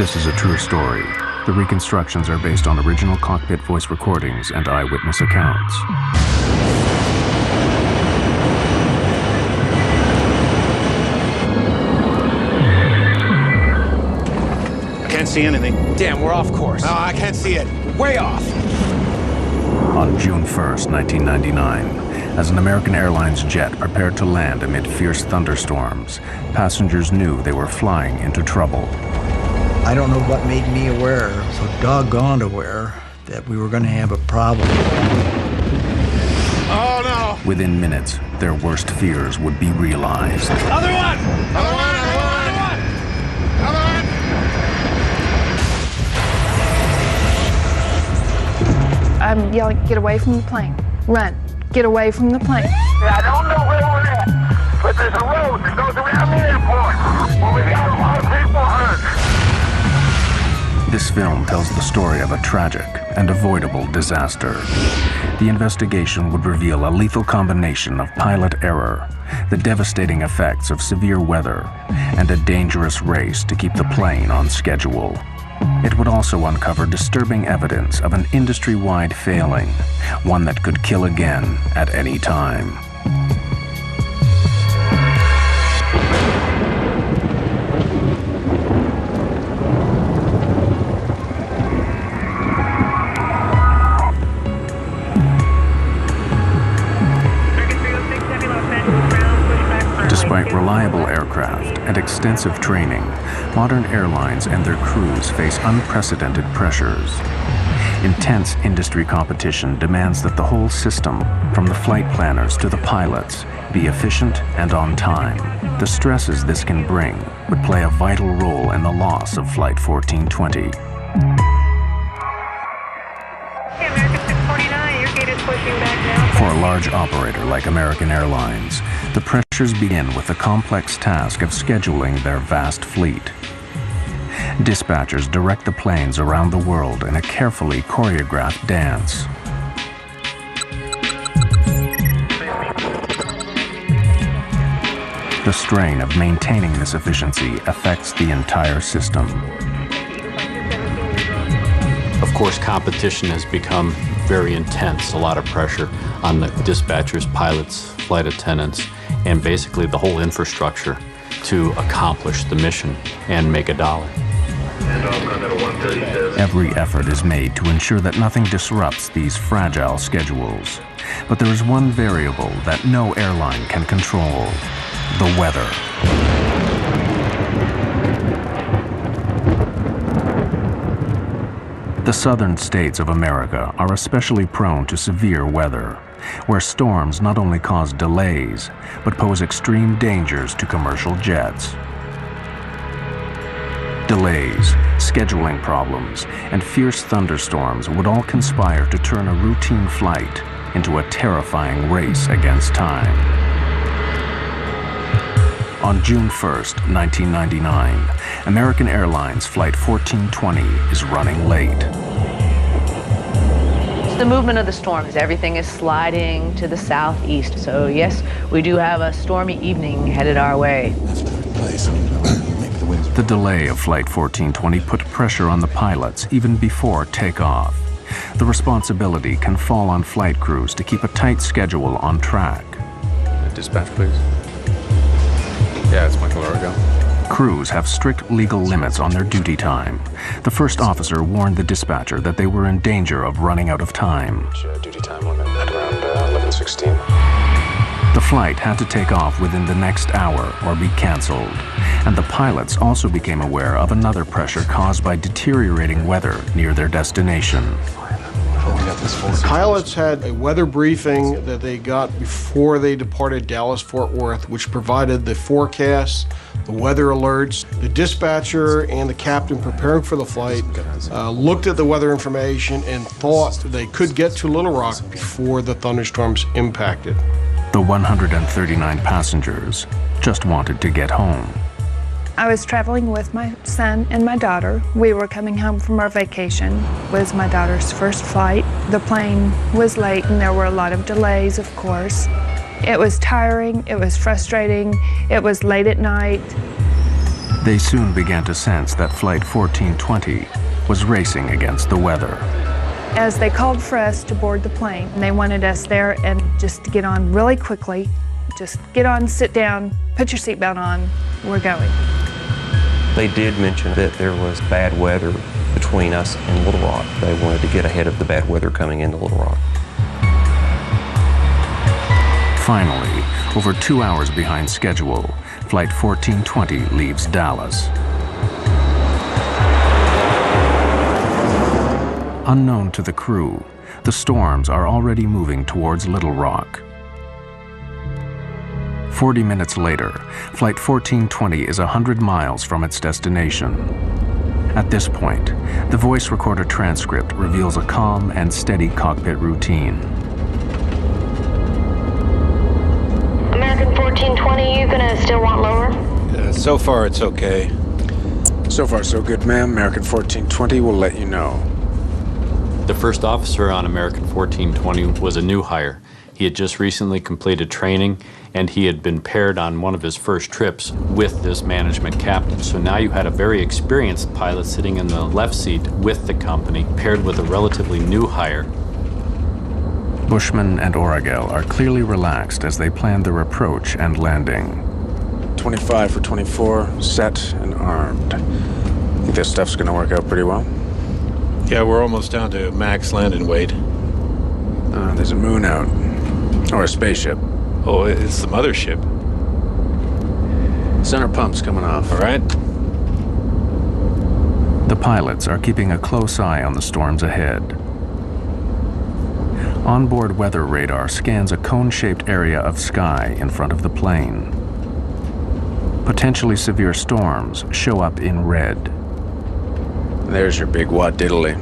This is a true story. The reconstructions are based on original cockpit voice recordings and eyewitness accounts. Can't see anything. Damn, we're off course. No, I can't see it. Way off. On June 1st, 1999, as an American Airlines jet prepared to land amid fierce thunderstorms, passengers knew they were flying into trouble. I don't know what made me aware, so doggone aware, that we were going to have a problem. Oh, no! Within minutes, their worst fears would be realized. Other one! Other one! Other one! Other one! I'm yelling, get away from the plane. Run. Get away from the plane. I don't know where we're at, but there's a road that goes around the airport. Well, we got a lot of people hurt. This film tells the story of a tragic and avoidable disaster. The investigation would reveal a lethal combination of pilot error, the devastating effects of severe weather, and a dangerous race to keep the plane on schedule. It would also uncover disturbing evidence of an industry-wide failing, one that could kill again at any time. Despite reliable aircraft and extensive training, modern airlines and their crews face unprecedented pressures. Intense industry competition demands that the whole system, from the flight planners to the pilots, be efficient and on time. The stresses this can bring would play a vital role in the loss of Flight 1420. For a large operator like American Airlines, the pressures begin with the complex task of scheduling their vast fleet. Dispatchers direct the planes around the world in a carefully choreographed dance. The strain of maintaining this efficiency affects the entire system. Of course, competition has become very intense, a lot of pressure on the dispatchers, pilots, flight attendants, and basically the whole infrastructure to accomplish the mission and make a dollar. Every effort is made to ensure that nothing disrupts these fragile schedules. But there is one variable that no airline can control: the weather. The southern states of America are especially prone to severe weather, where storms not only cause delays, but pose extreme dangers to commercial jets. Delays, scheduling problems, and fierce thunderstorms would all conspire to turn a routine flight into a terrifying race against time. On June 1st, 1999, American Airlines Flight 1420 is running late. The movement of the storms, everything is sliding to the southeast. So yes, we do have a stormy evening headed our way. The delay of Flight 1420 put pressure on the pilots even before takeoff. The responsibility can fall on flight crews to keep a tight schedule on track. Dispatch, please. Yeah, it's Michael Arago. Crews have strict legal limits on their duty time. The first officer warned the dispatcher that they were in danger of running out of time. Duty time limit at around 11:16. The flight had to take off within the next hour or be canceled. And the pilots also became aware of another pressure caused by deteriorating weather near their destination. Pilots had a weather briefing that they got before they departed Dallas-Fort Worth, which provided the forecasts, the weather alerts. The dispatcher and the captain preparing for the flight looked at the weather information and thought they could get to Little Rock before the thunderstorms impacted. The 139 passengers just wanted to get home. I was traveling with my son and my daughter. We were coming home from our vacation. It was my daughter's first flight. The plane was late and there were a lot of delays, of course. It was tiring, it was frustrating, it was late at night. They soon began to sense that Flight 1420 was racing against the weather. As they called for us to board the plane, and they wanted us there and just to get on really quickly. Just get on, sit down, put your seatbelt on, we're going. They did mention that there was bad weather between us and Little Rock. They wanted to get ahead of the bad weather coming into Little Rock. Finally, over 2 hours behind schedule, Flight 1420 leaves Dallas. Unknown to the crew, the storms are already moving towards Little Rock. 40 minutes later, Flight 1420 is 100 miles from its destination. At this point, the voice recorder transcript reveals a calm and steady cockpit routine. American 1420, you gonna still want lower? So far, it's okay. So far, so good, ma'am. American 1420 will let you know. The first officer on American 1420 was a new hire. He had just recently completed training, and he had been paired on one of his first trips with this management captain. So now you had a very experienced pilot sitting in the left seat with the company, paired with a relatively new hire. Bushman and Oragel are clearly relaxed as they plan their approach and landing. 25 for 24, set and armed. Think this stuff's gonna work out pretty well? Yeah, we're almost down to max landing weight. There's a moon out. Or a spaceship. Oh, it's the mothership. Center pump's coming off. All right. The pilots are keeping a close eye on the storms ahead. Onboard weather radar scans a cone-shaped area of sky in front of the plane. Potentially severe storms show up in red. There's your big wad diddly.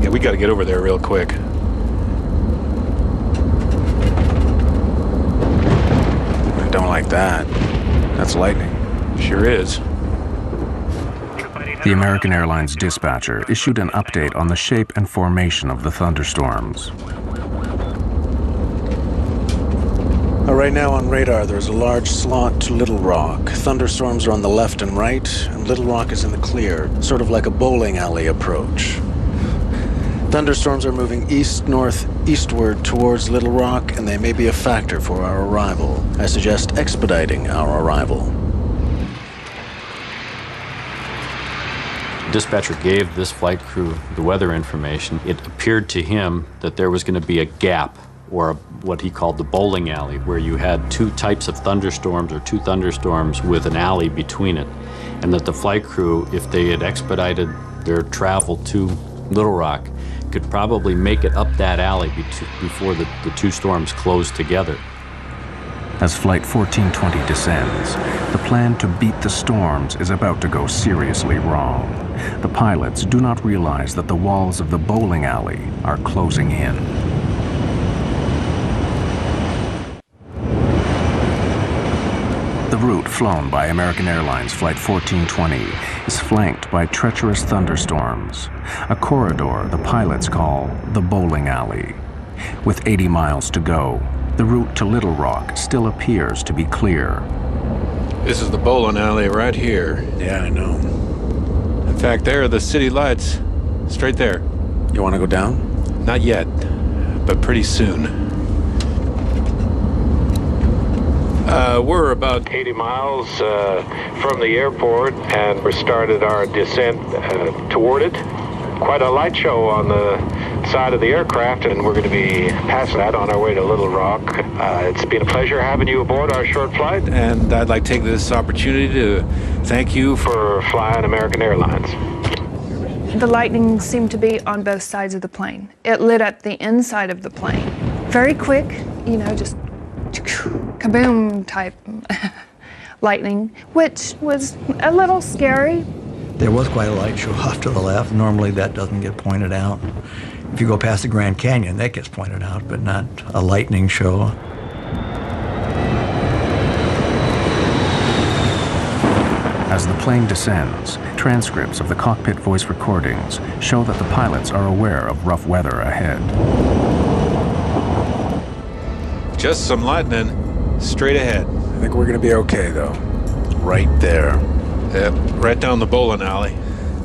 Yeah, we gotta get over there real quick. I don't like that. That's lightning. Sure is. The American Airlines dispatcher issued an update on the shape and formation of the thunderstorms. Right now on radar, there's a large slant to Little Rock. Thunderstorms are on the left and right, and Little Rock is in the clear, sort of like a bowling alley approach. Thunderstorms are moving east-northeastward towards Little Rock, and they may be a factor for our arrival. I suggest expediting our arrival. Dispatcher gave this flight crew the weather information. It appeared to him that there was going to be a gap, or what he called the bowling alley, where you had two types of thunderstorms, or two thunderstorms with an alley between it. And that the flight crew, if they had expedited their travel to Little Rock, could probably make it up that alley before the two storms closed together. As Flight 1420 descends, the plan to beat the storms is about to go seriously wrong. The pilots do not realize that the walls of the bowling alley are closing in. The route flown by American Airlines Flight 1420 is flanked by treacherous thunderstorms, a corridor the pilots call the bowling alley. With 80 miles to go, the route to Little Rock still appears to be clear. This is the bowling alley right here. Yeah, I know. In fact, there are the city lights. Straight there. You want to go down? Not yet, but pretty soon. We're about 80 miles from the airport, and we started our descent toward it. Quite a light show on the side of the aircraft, and we're going to be passing that on our way to Little Rock. It's been a pleasure having you aboard our short flight, and I'd like to take this opportunity to thank you for flying American Airlines. The lightning seemed to be on both sides of the plane. It lit up the inside of the plane. Very quick, you know, just kaboom type lightning, which was a little scary. There was quite a light show off to the left. Normally that doesn't get pointed out. If you go past the Grand Canyon, that gets pointed out, but not a lightning show. As the plane descends, transcripts of the cockpit voice recordings show that the pilots are aware of rough weather ahead. Just some lightning straight ahead. I think we're going to be okay, though. right there. Yep, right down the bowling alley.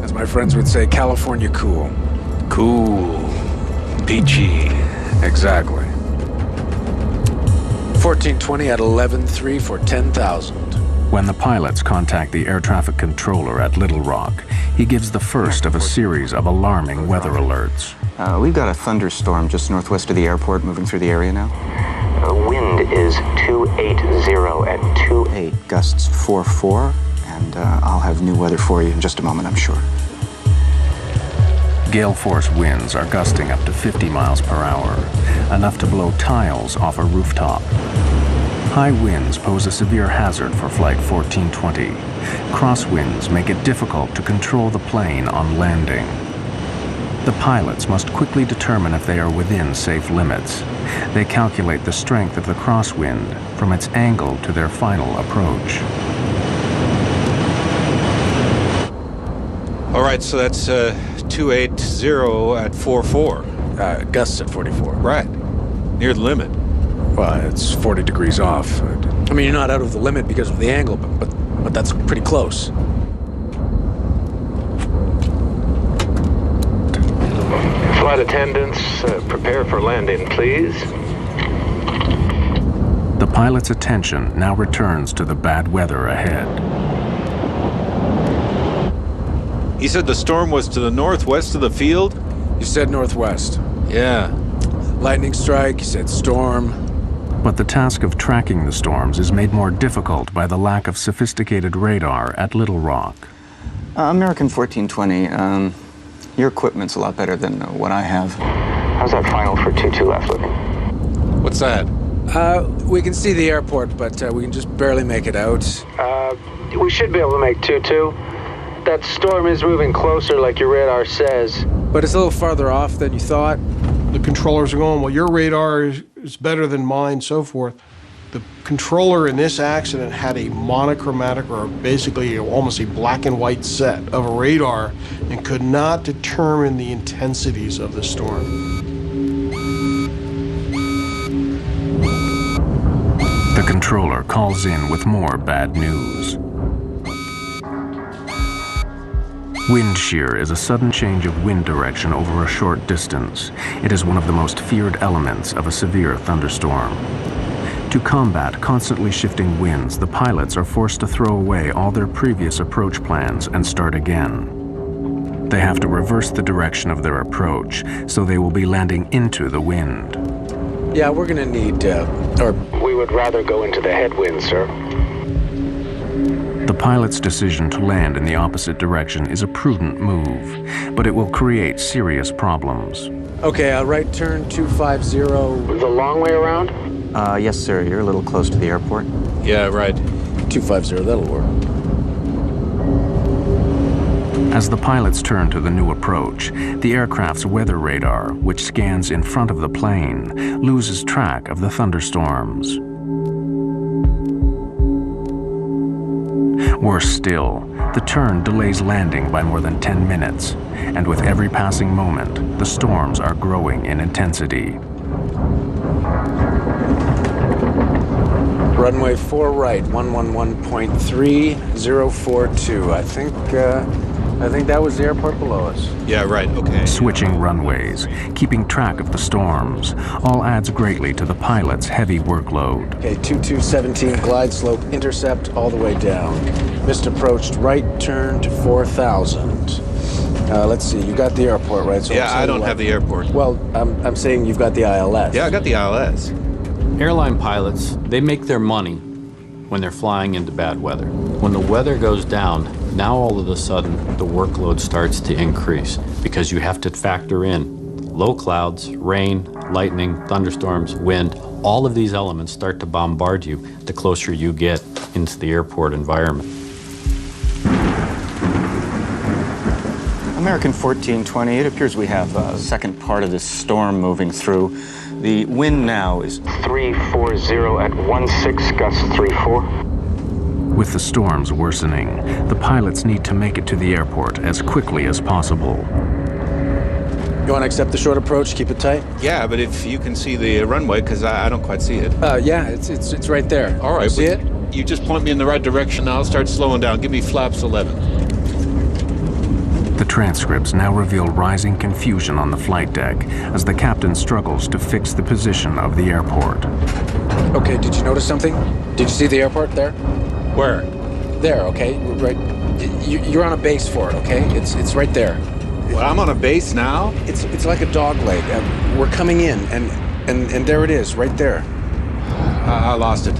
As my friends would say, California cool. Cool. Peachy. Exactly. 1420 at 11.3 for 10,000. When the pilots contact the air traffic controller at Little Rock, he gives the first of a series of alarming weather alerts. We've got a thunderstorm just northwest of the airport moving through the area now. Wind is 280 at 2.8, gusts 4.4, and I'll have new weather for you in just a moment, I'm sure. Gale force winds are gusting up to 50 miles per hour, enough to blow tiles off a rooftop. High winds pose a severe hazard for Flight 1420. Crosswinds make it difficult to control the plane on landing. The pilots must quickly determine if they are within safe limits. They calculate the strength of the crosswind from its angle to their final approach. All right, so that's 280 at 4.4. Gusts at 44. Right, near the limit. Well, it's 40 degrees off. I mean, you're not out of the limit because of the angle, but that's pretty close. Flight attendants, prepare for landing, please. The pilot's attention now returns to the bad weather ahead. You said the storm was to the northwest of the field? You said northwest. Yeah. Lightning strike, you said storm. But the task of tracking the storms is made more difficult by the lack of sophisticated radar at Little Rock. American 1420, your equipment's a lot better than what I have. How's that final for 2-2 left looking? What's that? We can see the airport, but we can just barely make it out. We should be able to make 2-2. That storm is moving closer like your radar says. But it's a little farther off than you thought. The controllers are going, well, your radar is better than mine, so forth. The controller in this accident had a monochromatic, or basically almost a black and white set of a radar, and could not determine the intensities of the storm. The controller calls in with more bad news. Wind shear is a sudden change of wind direction over a short distance. It is one of the most feared elements of a severe thunderstorm. To combat constantly shifting winds, the pilots are forced to throw away all their previous approach plans and start again. They have to reverse the direction of their approach, so they will be landing into the wind. Yeah, we're gonna need, We would rather go into the headwind, sir. The pilot's decision to land in the opposite direction is a prudent move, but it will create serious problems. Okay, right turn 250. The long way around? Yes, sir, you're a little close to the airport. Yeah, right. 250, that'll work. As the pilots turn to the new approach, the aircraft's weather radar, which scans in front of the plane, loses track of the thunderstorms. Worse still, the turn delays landing by more than 10 minutes, and with every passing moment, the storms are growing in intensity. Runway 4 right, 111.3042. I think that was the airport below us. Yeah, right, okay. Switching runways, keeping track of the storms, all adds greatly to the pilot's heavy workload. Okay, 2217 glide slope intercept all the way down. Missed approached right turn to 4000. Let's see, you got the airport, right? So yeah, I don't have the airport. Well, I'm saying you've got the ILS. Yeah, I got the ILS. Airline pilots, they make their money when they're flying into bad weather. When the weather goes down, now all of a sudden the workload starts to increase because you have to factor in low clouds, rain, lightning, thunderstorms, wind. All of these elements start to bombard you the closer you get into the airport environment. American 1420, it appears we have a second part of this storm moving through. The wind now is 340 at 16, gusts 3.4. With the storms worsening, the pilots need to make it to the airport as quickly as possible. You want to accept the short approach, keep it tight? Yeah, but if you can see the runway, because I don't quite see it. Yeah, it's right there. All right. You see it? You just point me in the right direction, I'll start slowing down. Give me flaps 11. The transcripts now reveal rising confusion on the flight deck as the captain struggles to fix the position of the airport. Okay, did you notice something? Did you see the airport there? Where? There, okay? Right. You're on a base for it, okay? It's right there. Well, I'm on a base now? It's like a dog leg. We're coming in, and there it is, right there. I lost it.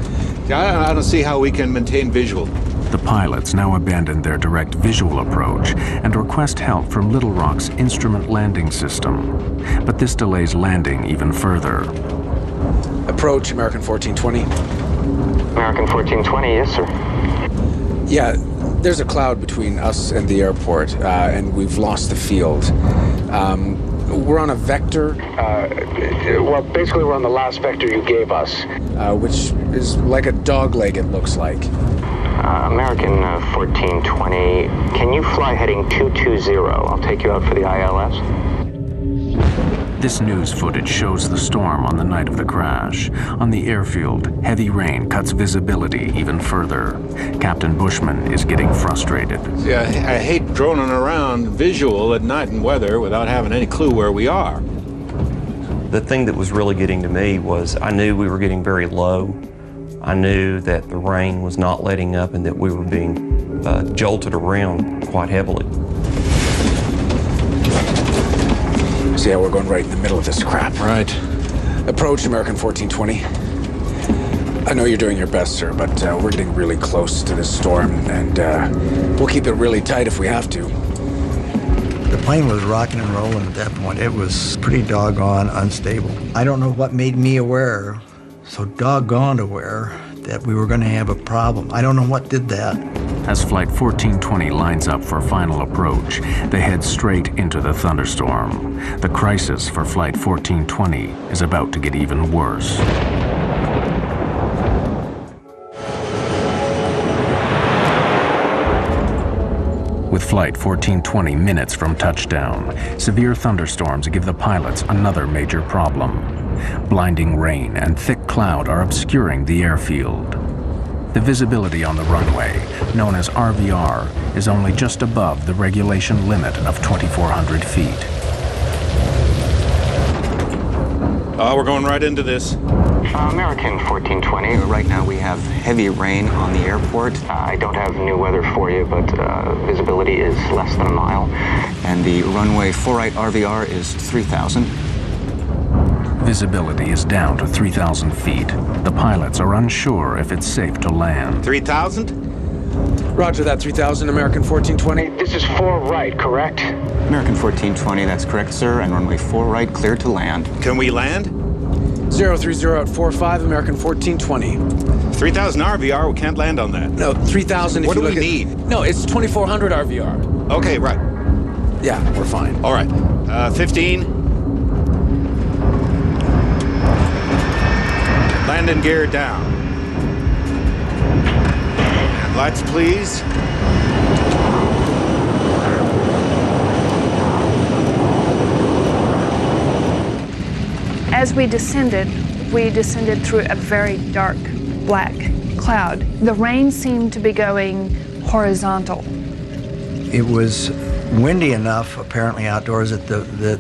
I don't see how we can maintain visual. The pilots now abandon their direct visual approach and request help from Little Rock's instrument landing system. But this delays landing even further. Approach, American 1420. American 1420, yes, sir. Yeah, there's a cloud between us and the airport, and we've lost the field. We're on a vector. Well, basically we're on the last vector you gave us. Which is like a dog leg, it looks like. American 1420, can you fly heading 220? I'll take you out for the ILS. This news footage shows the storm on the night of the crash. On the airfield, heavy rain cuts visibility even further. Captain Bushman is getting frustrated. See, I hate droning around visual at night and weather without having any clue where we are. The thing that was really getting to me was I knew we were getting very low. I knew that the rain was not letting up and that we were being jolted around quite heavily. See how we're going right in the middle of this crap. Right. Approach, American 1420. I know you're doing your best, sir, but we're getting really close to this storm, and we'll keep it really tight if we have to. The plane was rocking and rolling at that point. It was pretty doggone unstable. I don't know what made me aware, so doggone aware, that we were going to have a problem. I don't know what did that. As Flight 1420 lines up for final approach, they head straight into the thunderstorm. The crisis for Flight 1420 is about to get even worse. With Flight 1420 minutes from touchdown, severe thunderstorms give the pilots another major problem. Blinding rain and thick cloud are obscuring the airfield. The visibility on the runway, known as RVR, is only just above the regulation limit of 2,400 feet. We're going right into this. American 1420. Right now we have heavy rain on the airport. I don't have new weather for you, but visibility is less than a mile. And the runway 4-right RVR is 3,000. Visibility is down to 3,000 feet. The pilots are unsure if it's safe to land. 3,000? Roger that, 3,000, American 1420. This is 4 right, correct? American 1420, that's correct, sir. And runway 4-right, clear to land. Can we land? 030 at 45, American 1420. 3,000 RVR, we can't land on that. No, 3,000 if what you do look we at... need? No, it's 2,400 RVR. Okay, right. Yeah, we're fine. All right. 15. Landing gear down. And lights, please. As we descended through a very dark black cloud. The rain seemed to be going horizontal. It was windy enough, apparently outdoors, that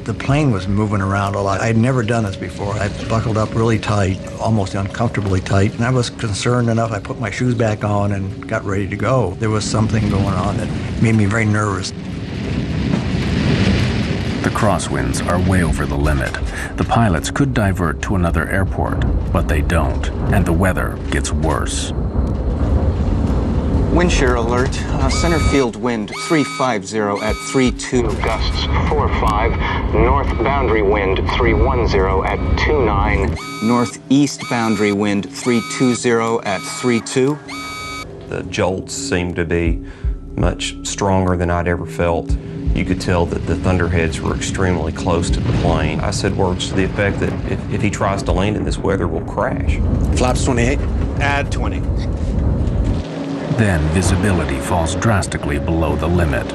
the plane was moving around a lot. I'd never done this before. I buckled up really tight, almost uncomfortably tight, and I was concerned enough. I put my shoes back on and got ready to go. There was something going on that made me very nervous. The crosswinds are way over the limit. The pilots could divert to another airport, but they don't, and the weather gets worse. Wind shear alert. Center field wind 350 at 32. Gusts 4-5. North boundary wind 310 at 29. Northeast boundary wind 320 at 32. The jolts seemed to be much stronger than I'd ever felt. You could tell that the thunderheads were extremely close to the plane. I said words to the effect that if he tries to land in this weather, we'll crash. Flaps 28. Add 20. Then visibility falls drastically below the limit.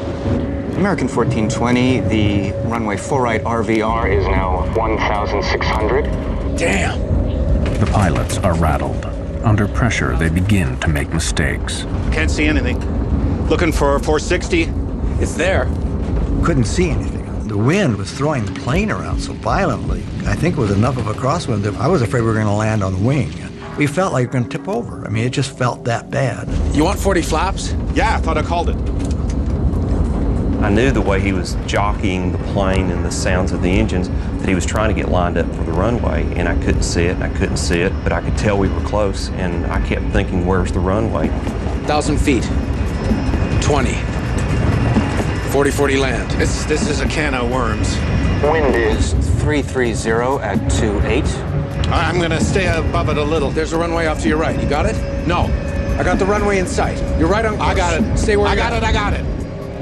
American 1420, the runway 4-right RVR is now 1,600. Damn. The pilots are rattled. Under pressure, they begin to make mistakes. Can't see anything. Looking for 460. It's there. Couldn't see anything. The wind was throwing the plane around so violently. I think it was enough of a crosswind that I was afraid we were going to land on the wing. We felt like we were going to tip over. I mean, it just felt that bad. You want 40 flaps? Yeah, I thought I called it. I knew the way he was jockeying the plane and the sounds of the engines that he was trying to get lined up for the runway, and I couldn't see it, and I couldn't see it, but I could tell we were close, and I kept thinking, where's the runway? 1,000 feet. 20. 40-40 land. This is a can of worms. Wind is 330 at 28. I'm gonna stay above it a little. There's a runway off to your right. You got it? No. I got the runway in sight. You're right on course. I got it. Stay where I you got it. I got it.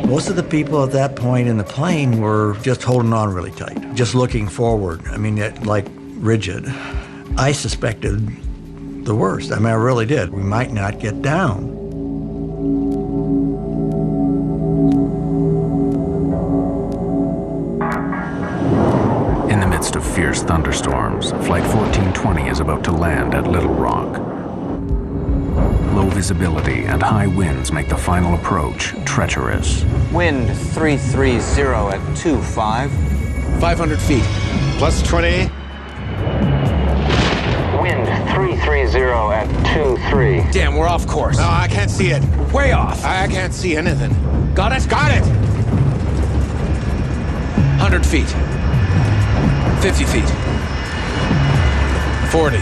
Most of the people at that point in the plane were just holding on really tight, just looking forward. I mean, like rigid. I suspected the worst. I mean, I really did. We might not get down. In the midst of fierce thunderstorms, Flight 1420 is about to land at Little Rock. Low visibility and high winds make the final approach treacherous. Wind 330 at 25. 500 feet. Plus 20. wind 330 at 23. Damn, we're off course. No, I can't see it. Way off. I can't see anything. Got it? Got it! 100 feet. 50 feet. 40.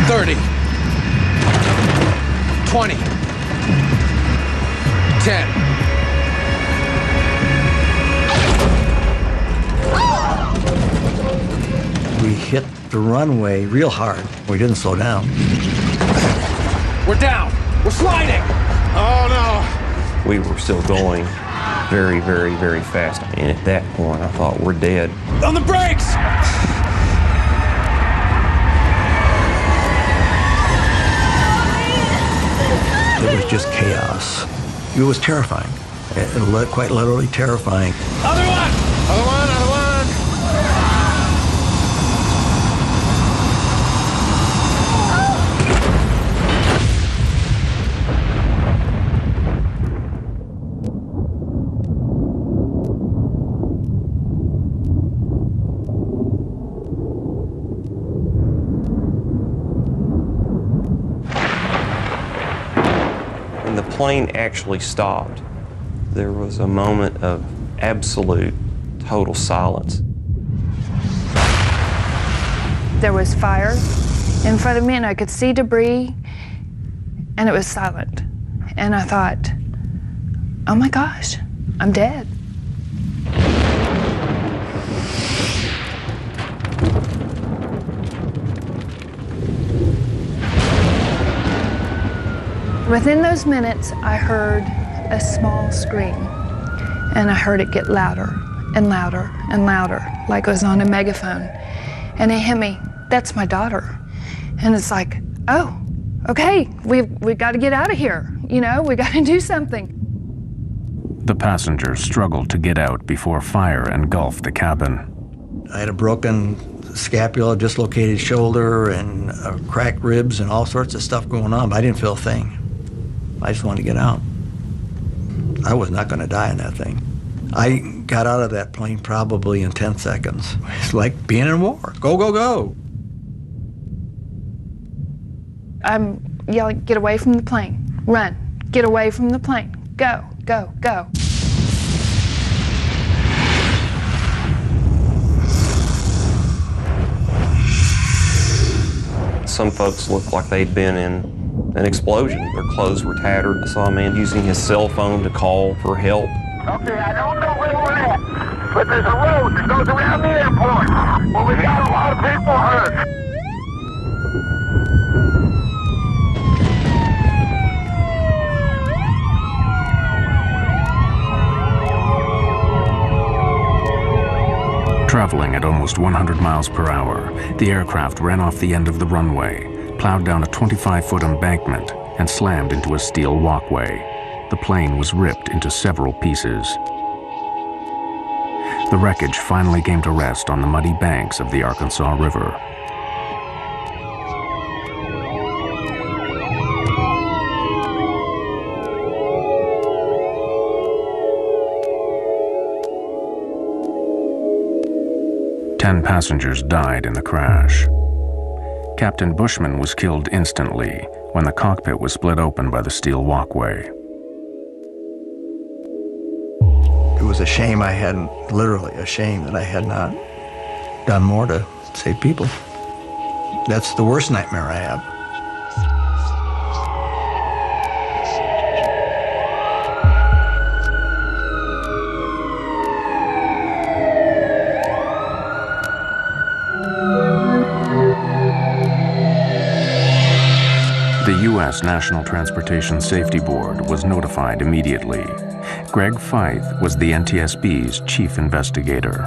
30. 20. 10. We hit the runway real hard. We didn't slow down. We're down. We're sliding. Oh, no. We were still going very, very, very fast. And at that point, I thought, we're dead. On the brakes! It was just chaos. It was terrifying. Quite literally terrifying. Other one! Other one, other one. When the plane actually stopped, there was a moment of absolute, total silence. There was fire in front of me, and I could see debris, and it was silent. And I thought, oh my gosh, I'm dead. Within those minutes, I heard a small scream, and I heard it get louder and louder and louder, like it was on a megaphone. And it hit me, that's my daughter. And it's like, oh, okay, we've got to get out of here. You know, we got to do something. The passengers struggled to get out before fire engulfed the cabin. I had a broken scapula, dislocated shoulder, and cracked ribs, and all sorts of stuff going on, but I didn't feel a thing. I just wanted to get out. I was not going to die in that thing. I got out of that plane probably in 10 seconds. It's like being in war. Go, go, go. I'm yelling, get away from the plane. Run. Get away from the plane. Go, go, go. Some folks looked like they'd been in an explosion. Their clothes were tattered. I saw a man using his cell phone to call for help. Okay, I don't know where we're at, but there's a road that goes around the airport. Well, we got a lot of people hurt. Traveling at almost 100 miles per hour, the aircraft ran off the end of the runway, plowed down a 25-foot embankment, and slammed into a steel walkway. The plane was ripped into several pieces. The wreckage finally came to rest on the muddy banks of the Arkansas River. 10 passengers died in the crash. Captain Bushman was killed instantly when the cockpit was split open by the steel walkway. It was a shame I hadn't, literally a shame that I had not done more to save people. That's the worst nightmare I have. The U.S. National Transportation Safety Board was notified immediately. Greg Feith was the NTSB's chief investigator.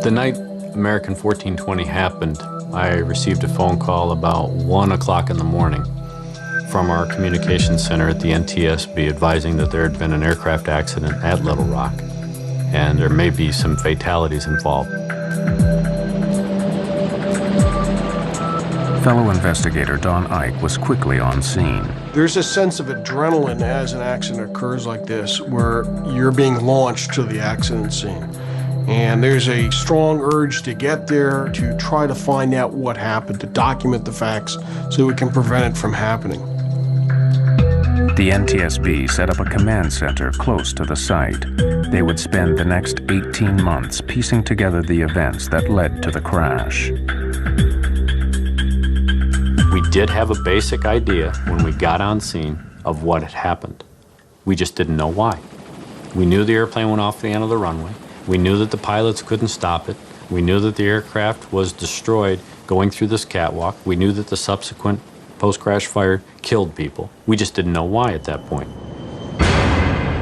The night American 1420 happened, I received a phone call about 1 o'clock in the morning from our communications center at the NTSB advising that there had been an aircraft accident at Little Rock and there may be some fatalities involved. Fellow investigator Don Ike was quickly on scene. There's a sense of adrenaline as an accident occurs like this, where you're being launched to the accident scene. And there's a strong urge to get there, to try to find out what happened, to document the facts so we can prevent it from happening. The NTSB set up a command center close to the site. They would spend the next 18 months piecing together the events that led to the crash. We did have a basic idea when we got on scene of what had happened. We just didn't know why. We knew the airplane went off the end of the runway. We knew that the pilots couldn't stop it. We knew that the aircraft was destroyed going through this catwalk. We knew that the subsequent post-crash fire killed people. We just didn't know why at that point.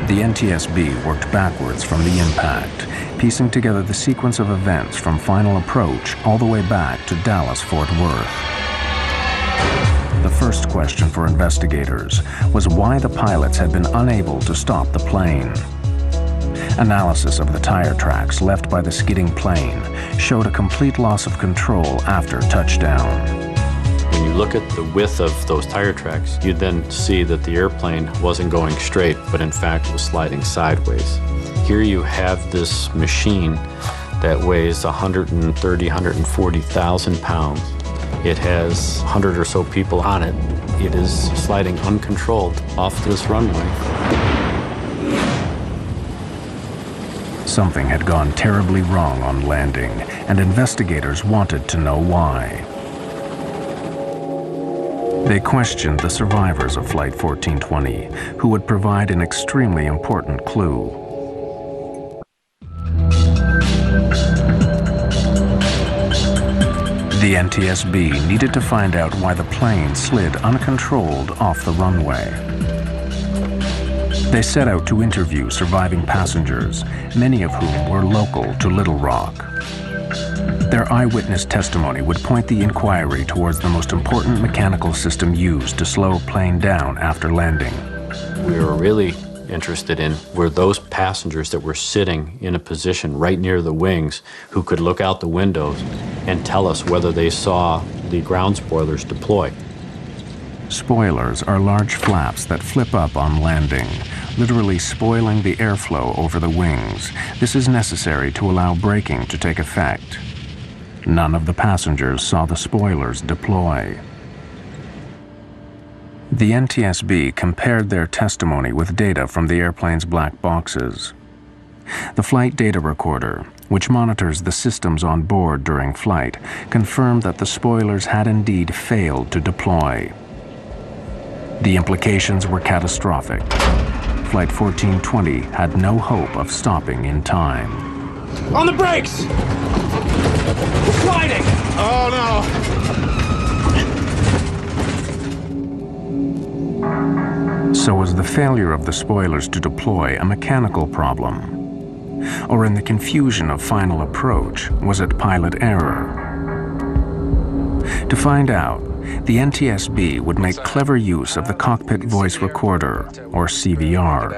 The NTSB worked backwards from the impact, piecing together the sequence of events from final approach all the way back to Dallas-Fort Worth. The first question for investigators was why the pilots had been unable to stop the plane. Analysis of the tire tracks left by the skidding plane showed a complete loss of control after touchdown. When you look at the width of those tire tracks, you then see that the airplane wasn't going straight, but in fact was sliding sideways. Here you have this machine that weighs 130, 140,000 pounds. It has 100 or so people on it. It is sliding uncontrolled off this runway. Something had gone terribly wrong on landing, and investigators wanted to know why. They questioned the survivors of Flight 1420, who would provide an extremely important clue. The NTSB needed to find out why the plane slid uncontrolled off the runway. They set out to interview surviving passengers, many of whom were local to Little Rock. Their eyewitness testimony would point the inquiry towards the most important mechanical system used to slow a plane down after landing. We were really interested in were those passengers that were sitting in a position right near the wings who could look out the windows and tell us whether they saw the ground spoilers deploy. Spoilers are large flaps that flip up on landing, literally spoiling the airflow over the wings. This is necessary to allow braking to take effect. None of the passengers saw the spoilers deploy. The NTSB compared their testimony with data from the airplane's black boxes. The flight data recorder, which monitors the systems on board during flight, confirmed that the spoilers had indeed failed to deploy. The implications were catastrophic. Flight 1420 had no hope of stopping in time. On the brakes! We're sliding! Oh no! So was the failure of the spoilers to deploy a mechanical problem? Or in the confusion of final approach, was it pilot error? To find out, the NTSB would make clever use of the cockpit voice recorder, or CVR.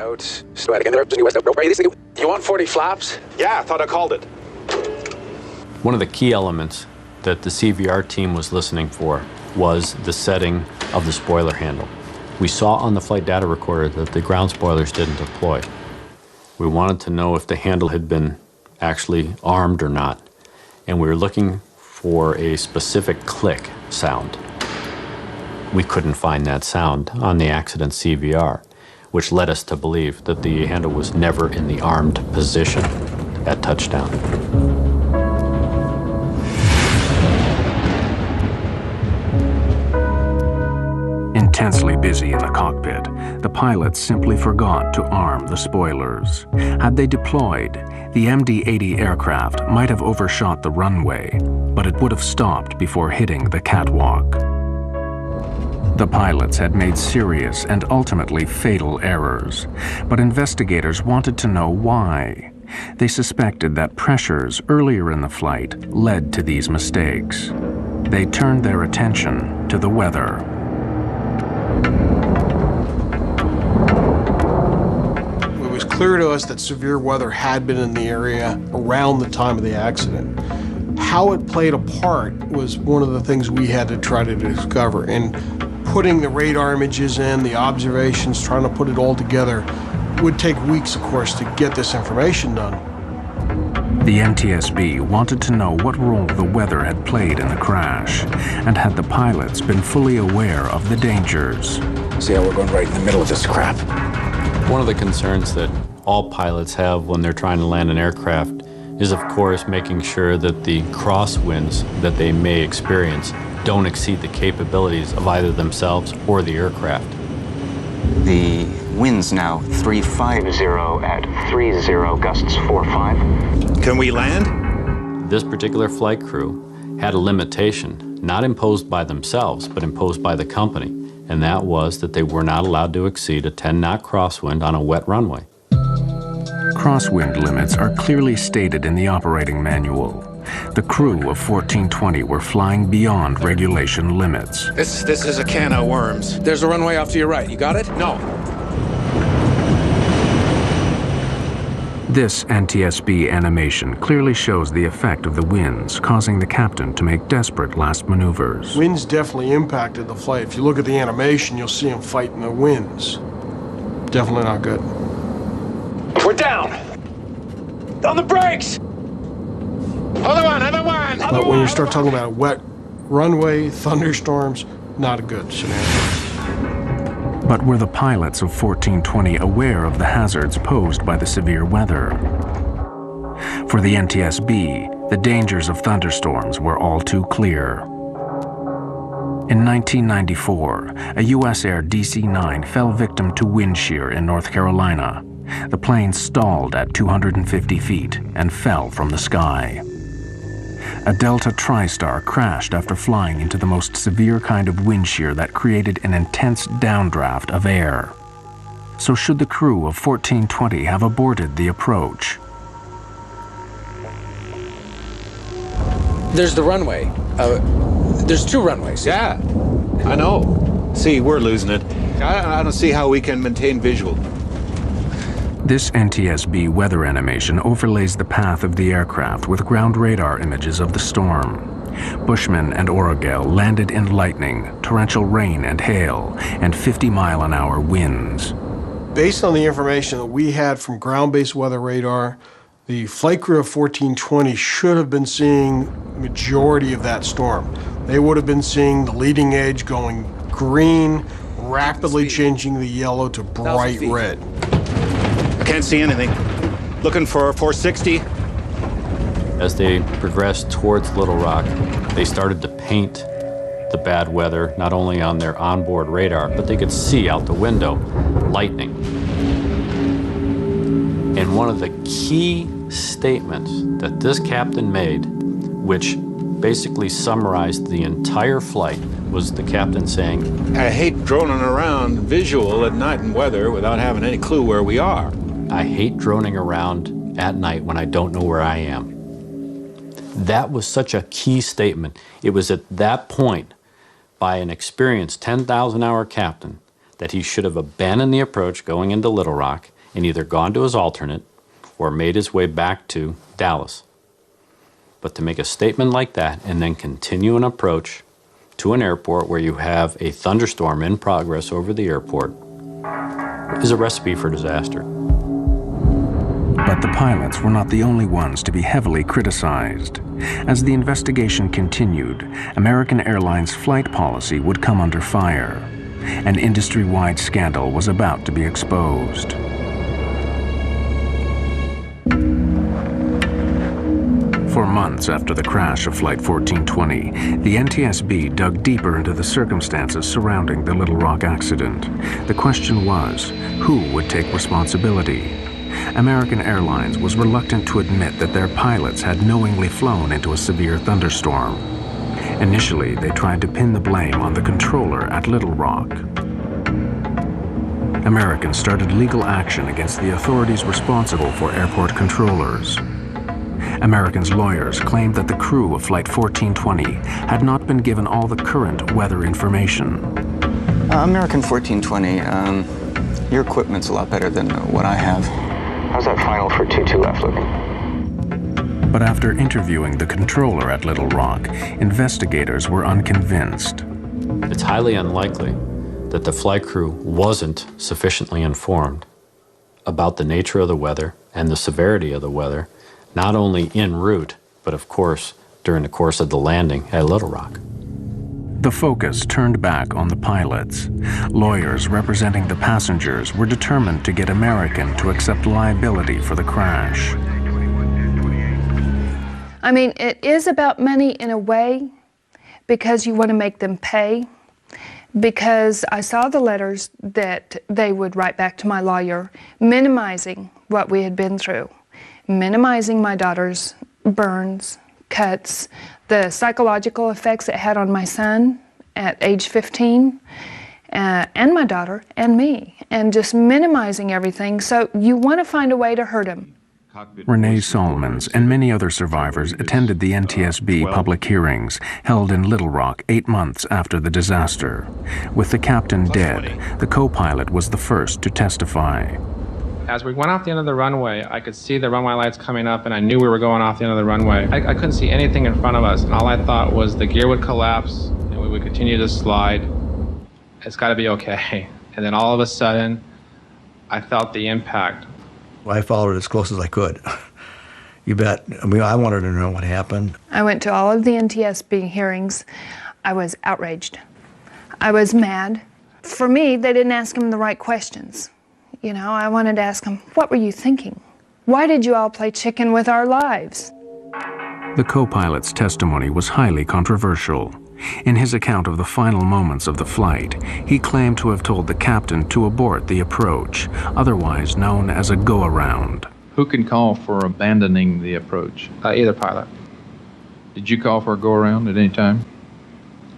You want 40 flaps? Yeah, I thought I called it. One of the key elements that the CVR team was listening for was the setting of the spoiler handle. We saw on the flight data recorder that the ground spoilers didn't deploy. We wanted to know if the handle had been actually armed or not. And we were looking for a specific click sound. We couldn't find that sound on the accident CVR, which led us to believe that the handle was never in the armed position at touchdown. Intensely busy in the cockpit, the pilots simply forgot to arm the spoilers. Had they deployed, the MD-80 aircraft might have overshot the runway, but it would have stopped before hitting the catwalk. The pilots had made serious and ultimately fatal errors, but investigators wanted to know why. They suspected that pressures earlier in the flight led to these mistakes. They turned their attention to the weather. It was clear to us that severe weather had been in the area around the time of the accident. How it played a part was one of the things we had to try to discover. And putting the radar images in, the observations, trying to put it all together would take weeks, of course, to get this information done. The NTSB wanted to know what role the weather had played in the crash, and had the pilots been fully aware of the dangers. See how we're going right in the middle of this crap. One of the concerns that all pilots have when they're trying to land an aircraft is, of course, making sure that the crosswinds that they may experience don't exceed the capabilities of either themselves or the aircraft. The wind's now 350 at 30, gusts 45. Can we land? This particular flight crew had a limitation, not imposed by themselves, but imposed by the company, and that was that they were not allowed to exceed a 10-knot crosswind on a wet runway. Crosswind limits are clearly stated in the operating manual. The crew of 1420 were flying beyond regulation limits. This is a can of worms. There's a runway off to your right. You got it? No. This NTSB animation clearly shows the effect of the winds, causing the captain to make desperate last maneuvers. Winds definitely impacted the flight. If you look at the animation, you'll see him fighting the winds. Definitely not good. We're down! On the brakes! Other one! But when you start talking about a wet runway, thunderstorms, not a good scenario. But were the pilots of 1420 aware of the hazards posed by the severe weather? For the NTSB, the dangers of thunderstorms were all too clear. In 1994, a U.S. Air DC-9 fell victim to wind shear in North Carolina. The plane stalled at 250 feet and fell from the sky. A Delta TriStar crashed after flying into the most severe kind of wind shear that created an intense downdraft of air. So should the crew of 1420 have aborted the approach? There's the runway. There's two runways. Yeah, I know. See, we're losing it. I don't see how we can maintain visual. This NTSB weather animation overlays the path of the aircraft with ground radar images of the storm. Bushman and Orogel landed in lightning, torrential rain and hail, and 50-mile-an-hour winds. Based on the information that we had from ground-based weather radar, the flight crew of 1420 should have been seeing the majority of that storm. They would have been seeing the leading edge going green, rapidly changing the yellow to bright red. Can't see anything. Looking for 460. As they progressed towards Little Rock, they started to paint the bad weather not only on their onboard radar, but they could see out the window lightning. And one of the key statements that this captain made, which basically summarized the entire flight, was the captain saying, I hate droning around visual at night in weather without having any clue where we are. I hate droning around at night when I don't know where I am. That was such a key statement. It was at that point, by an experienced 10,000-hour captain, that he should have abandoned the approach going into Little Rock and either gone to his alternate or made his way back to Dallas. But to make a statement like that and then continue an approach to an airport where you have a thunderstorm in progress over the airport is a recipe for disaster. But the pilots were not the only ones to be heavily criticized. As the investigation continued, American Airlines flight policy would come under fire. An industry-wide scandal was about to be exposed. For months after the crash of Flight 1420, the NTSB dug deeper into the circumstances surrounding the Little Rock accident. The question was, who would take responsibility? American Airlines was reluctant to admit that their pilots had knowingly flown into a severe thunderstorm. Initially, they tried to pin the blame on the controller at Little Rock. Americans started legal action against the authorities responsible for airport controllers. Americans' lawyers claimed that the crew of Flight 1420 had not been given all the current weather information. American 1420, your equipment's a lot better than what I have. How's that final for 22 left looking? But after interviewing the controller at Little Rock, investigators were unconvinced. It's highly unlikely that the flight crew wasn't sufficiently informed about the nature of the weather and the severity of the weather, not only en route, but of course, during the course of the landing at Little Rock. The focus turned back on the pilots. Lawyers representing the passengers were determined to get American to accept liability for the crash. I mean, it is about money in a way, because you want to make them pay. Because I saw the letters that they would write back to my lawyer, minimizing what we had been through, minimizing my daughter's burns, cuts, the psychological effects it had on my son at age 15, and my daughter and me, and just minimizing everything. So you want to find a way to hurt him. Renee Solomons and many other survivors attended the NTSB public hearings held in Little Rock 8 months after the disaster. With the captain dead, the co-pilot was the first to testify. As we went off the end of the runway, I could see the runway lights coming up, and I knew we were going off the end of the runway. I couldn't see anything in front of us, and all I thought was the gear would collapse, and we would continue to slide. It's got to be okay. And then all of a sudden, I felt the impact. I followed it as close as I could. You bet. I mean, I wanted to know what happened. I went to all of the NTSB hearings. I was outraged. I was mad. For me, they didn't ask him the right questions. You know, I wanted to ask him, what were you thinking? Why did you all play chicken with our lives? The co-pilot's testimony was highly controversial. In his account of the final moments of the flight, he claimed to have told the captain to abort the approach, otherwise known as a go-around. Who can call for abandoning the approach? Either pilot. Did you call for a go-around at any time?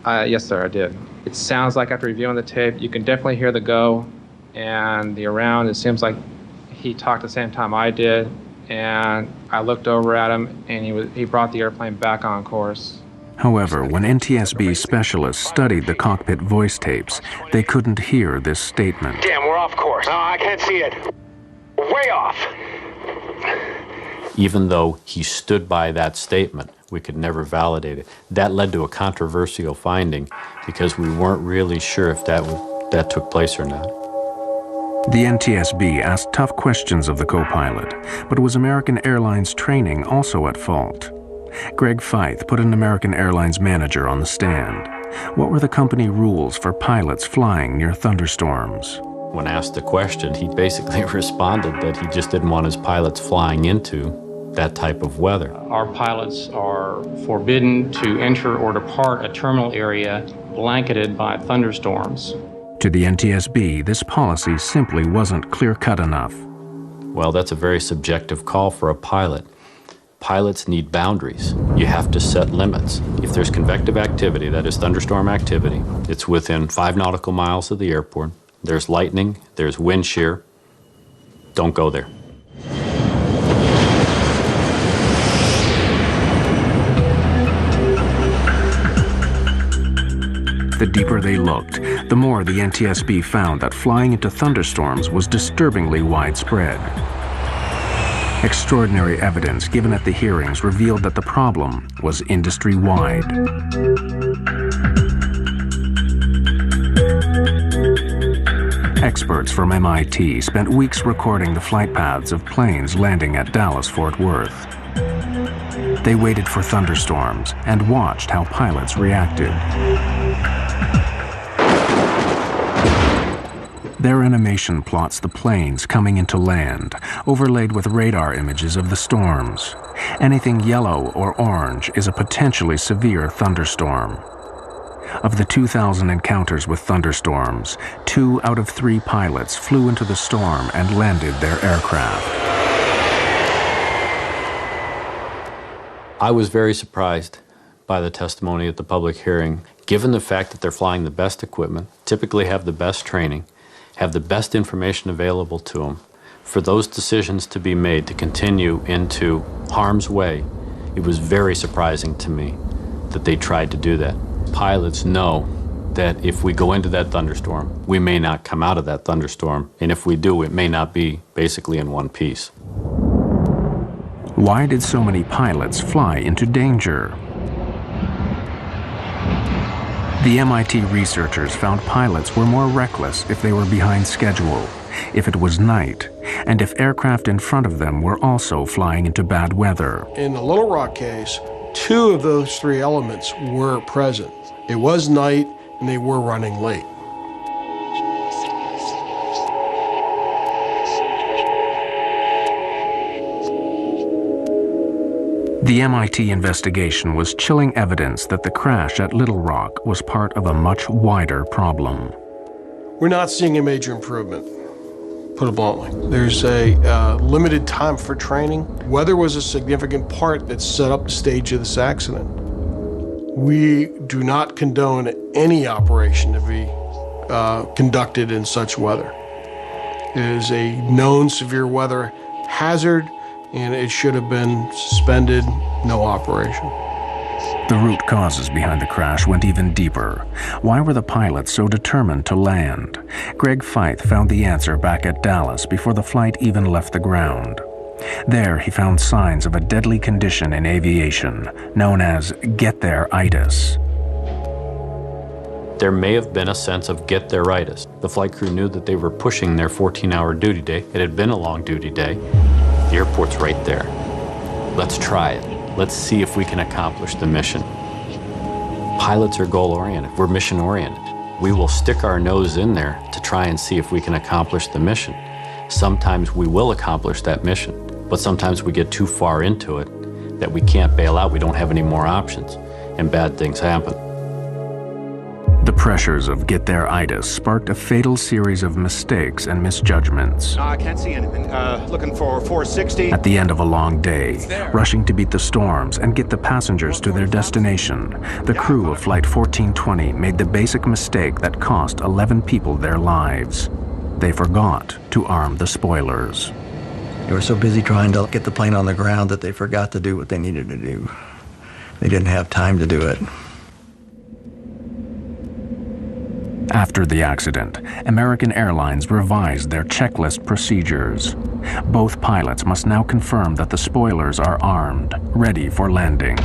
Yes, sir, I did. It sounds like after reviewing the tape, you can definitely hear the go and the around. It seems like he talked the same time I did, and I looked over at him, and he brought the airplane back on course. However, when NTSB specialists studied the cockpit voice tapes, they couldn't hear this statement. Damn, we're off course. No, I can't see it. Way off. Even though he stood by that statement, we could never validate it. That led to a controversial finding because we weren't really sure if that took place or not. The NTSB asked tough questions of the co-pilot, but was American Airlines training also at fault? Greg Feith put an American Airlines manager on the stand. What were the company rules for pilots flying near thunderstorms? When asked the question, he basically responded that he just didn't want his pilots flying into that type of weather. Our pilots are forbidden to enter or depart a terminal area blanketed by thunderstorms. To the NTSB, this policy simply wasn't clear-cut enough. Well, that's a very subjective call for a pilot. Pilots need boundaries. You have to set limits. If there's convective activity, that is thunderstorm activity, it's within 5 nautical miles of the airport. There's lightning, there's wind shear. Don't go there. The deeper they looked, the more the NTSB found that flying into thunderstorms was disturbingly widespread. Extraordinary evidence given at the hearings revealed that the problem was industry-wide. Experts from MIT spent weeks recording the flight paths of planes landing at Dallas-Fort Worth. They waited for thunderstorms and watched how pilots reacted. Their animation plots the planes coming into land, overlaid with radar images of the storms. Anything yellow or orange is a potentially severe thunderstorm. Of the 2,000 encounters with thunderstorms, 2 out of 3 pilots flew into the storm and landed their aircraft. I was very surprised by the testimony at the public hearing, given the fact that they're flying the best equipment, typically have the best training, have the best information available to them. For those decisions to be made to continue into harm's way, it was very surprising to me that they tried to do that. Pilots know that if we go into that thunderstorm, we may not come out of that thunderstorm, and if we do, it may not be basically in one piece. Why did so many pilots fly into danger? The MIT researchers found pilots were more reckless if they were behind schedule, if it was night, and if aircraft in front of them were also flying into bad weather. In the Little Rock case, 2 of those 3 elements were present. It was night, and they were running late. The MIT investigation was chilling evidence that the crash at Little Rock was part of a much wider problem. We're not seeing a major improvement, put it bluntly. There's a limited time for training. Weather was a significant part that set up the stage of this accident. We do not condone any operation to be conducted in such weather. It is a known severe weather hazard, and it should have been suspended, no operation. The root causes behind the crash went even deeper. Why were the pilots so determined to land? Greg Feith found the answer back at Dallas before the flight even left the ground. There, he found signs of a deadly condition in aviation, known as get-there-itis. There may have been a sense of get-there-itis. The flight crew knew that they were pushing their 14-hour duty day. It had been a long duty day. The airport's right there. Let's try it. Let's see if we can accomplish the mission. Pilots are goal-oriented. We're mission-oriented. We will stick our nose in there to try and see if we can accomplish the mission. Sometimes we will accomplish that mission, but sometimes we get too far into it that we can't bail out. We don't have any more options, and bad things happen. The pressures of get-there-itis sparked a fatal series of mistakes and misjudgments. I can't see anything. Looking for 460. At the end of a long day, rushing to beat the storms and get the passengers to their destination, the crew of Flight 1420 made the basic mistake that cost 11 people their lives. They forgot to arm the spoilers. They were so busy trying to get the plane on the ground that they forgot to do what they needed to do. They didn't have time to do it. After the accident, American Airlines revised their checklist procedures. Both pilots must now confirm that the spoilers are armed, ready for landing.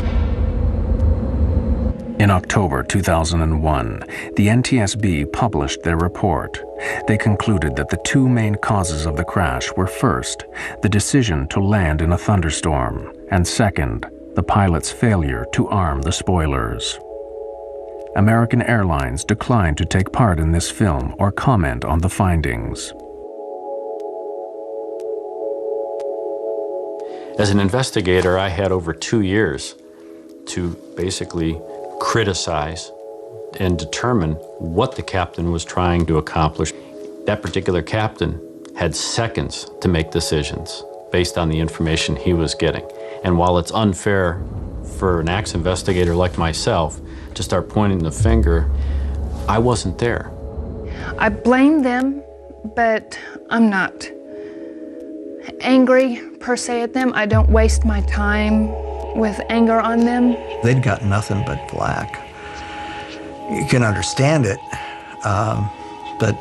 In October 2001, the NTSB published their report. They concluded that the 2 main causes of the crash were first, the decision to land in a thunderstorm, and second, the pilot's failure to arm the spoilers. American Airlines declined to take part in this film or comment on the findings. As an investigator, I had over 2 years to basically criticize and determine what the captain was trying to accomplish. That particular captain had seconds to make decisions based on the information he was getting. And while it's unfair for an acts investigator like myself to start pointing the finger, I wasn't there. I blame them, but I'm not angry per se at them. I don't waste my time with anger on them. They'd got nothing but flack. You can understand it, but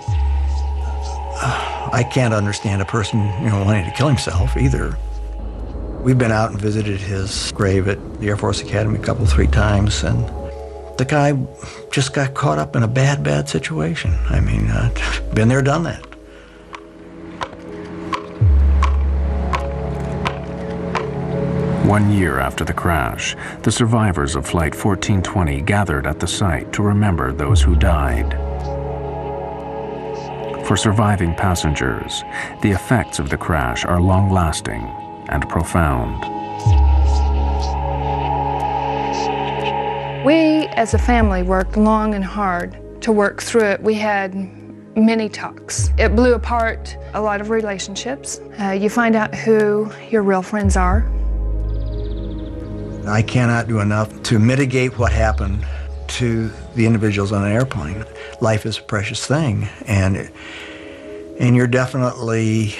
I can't understand a person, wanting to kill himself either. We've been out and visited his grave at the Air Force Academy a couple, 3 times, and the guy just got caught up in a bad situation. I mean, been there, done that. 1 year after the crash, the survivors of Flight 1420 gathered at the site to remember those who died. For surviving passengers, the effects of the crash are long-lasting and profound. We, as a family, worked long and hard to work through it. We had many talks. It blew apart a lot of relationships. You find out who your real friends are. I cannot do enough to mitigate what happened to the individuals on an airplane. Life is a precious thing, and you're definitely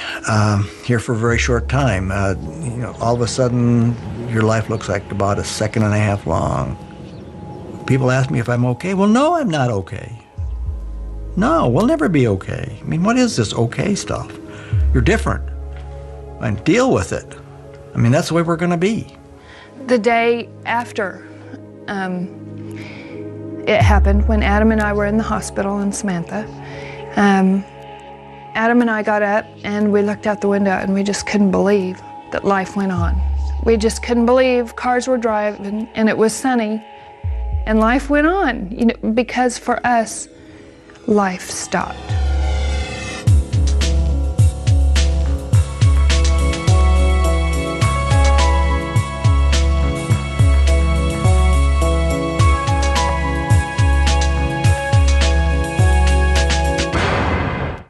here for a very short time. You know, all of a sudden, your life looks like about a second and a half long. People ask me if I'm okay. Well, no, I'm not okay. No, we'll never be okay. I mean, what is this okay stuff? You're different, and deal with it. I mean, that's the way we're going to be. The day after it happened, when Adam and I were in the hospital in Samantha, Adam and I got up and we looked out the window and we just couldn't believe that life went on. We just couldn't believe cars were driving and it was sunny and life went on, you know, because for us, life stopped.